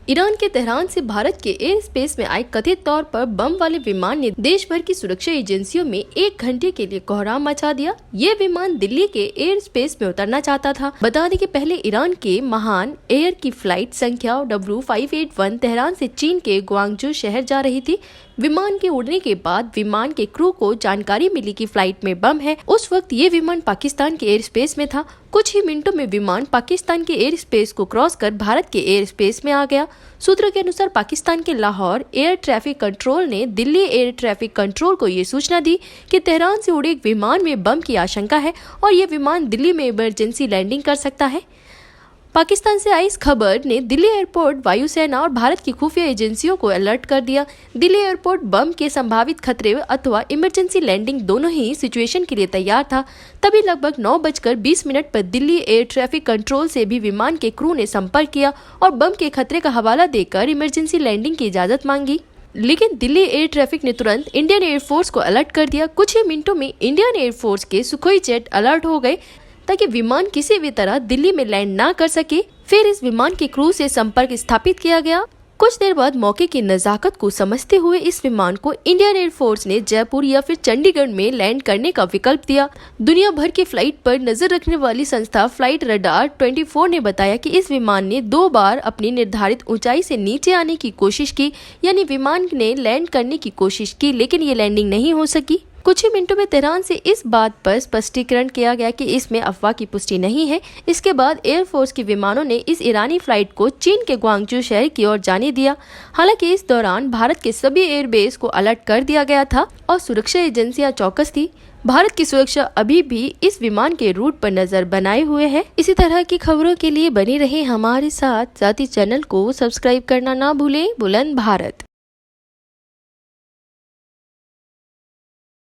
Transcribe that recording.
Iran के Tehran से भारत के एयर स्पेस में आए कथित तौर पर बम वाले विमान ने देश भर की सुरक्षा एजेंसियों में 1 घंटे के लिए कोहराम मचा दिया। ये विमान दिल्ली के एयर स्पेस में उतरना चाहता था। बता दें कि पहले ईरान के महान एयर की फ्लाइट संख्या W581 तेहरान से चीन के ग्वांगझू शहर जा रही थी। विमान के उड़ने के बाद विमान के क्रू को जानकारी मिली कि फ्लाइट में बम है। उस वक्त ये विमान पाकिस्तान के एयर स्पेस में था। कुछ ही मिनटों में विमान पाकिस्तान के एयर स्पेस को क्रॉस कर भारत के एयर स्पेस में आ गया। सूत्रों के अनुसार पाकिस्तान के लाहौर एयर ट्रैफिक कंट्रोल ने दिल्ली एयर ट्रैफिक कंट्रोल को ये सूचना दी कि तेहरान से उड़े एक विमान में बम की आशंका है और ये विमान दिल्ली में इमरजेंसी लैंडिंग कर सकता है। पाकिस्तान से आई इस खबर ने दिल्ली एयरपोर्ट, वायुसेना और भारत की खुफिया एजेंसियों को अलर्ट कर दिया। दिल्ली एयरपोर्ट बम के संभावित खतरे अथवा इमरजेंसी लैंडिंग दोनों ही सिचुएशन के लिए तैयार था। तभी लगभग 9:20 पर दिल्ली एयर ट्रैफिक कंट्रोल से भी विमान के क्रू ने संपर्क किया और बम के खतरे का हवाला देकर इमरजेंसी लैंडिंग की इजाजत मांगी। लेकिन दिल्ली एयर ट्रैफिक ने तुरंत इंडियन एयरफोर्स को अलर्ट कर दिया। कुछ ही मिनटों में इंडियन एयरफोर्स के सुखोई जेट अलर्ट हो गए ताकि विमान किसी भी तरह दिल्ली में लैंड ना कर सके। फिर इस विमान के क्रू से संपर्क स्थापित किया गया। कुछ देर बाद मौके की नजाकत को समझते हुए इस विमान को इंडियन एयरफोर्स ने जयपुर या फिर चंडीगढ़ में लैंड करने का विकल्प दिया। दुनिया भर की फ्लाइट पर नजर रखने वाली संस्था फ्लाइट रडार 24 ने बताया कि इस विमान ने 2 बार अपनी निर्धारित ऊंचाई से नीचे आने की कोशिश की, यानी विमान ने लैंड करने की कोशिश की लेकिन ये लैंडिंग नहीं हो सकी। कुछ ही मिनटों में तेहरान से इस बात पर स्पष्टीकरण किया गया कि इसमें अफवाह की पुष्टि नहीं है। इसके बाद एयरफोर्स के विमानों ने इस ईरानी फ्लाइट को चीन के ग्वांगझू शहर की ओर जाने दिया। हालांकि इस दौरान भारत के सभी एयरबेस को अलर्ट कर दिया गया था और सुरक्षा एजेंसियां चौकस थी। भारत की सुरक्षा अभी भी इस विमान के रूट पर नजर बनाए हुए है। इसी तरह की खबरों के लिए बने रहे हमारे साथ ही चैनल को सब्सक्राइब करना ना भूलें। बुलंद भारत।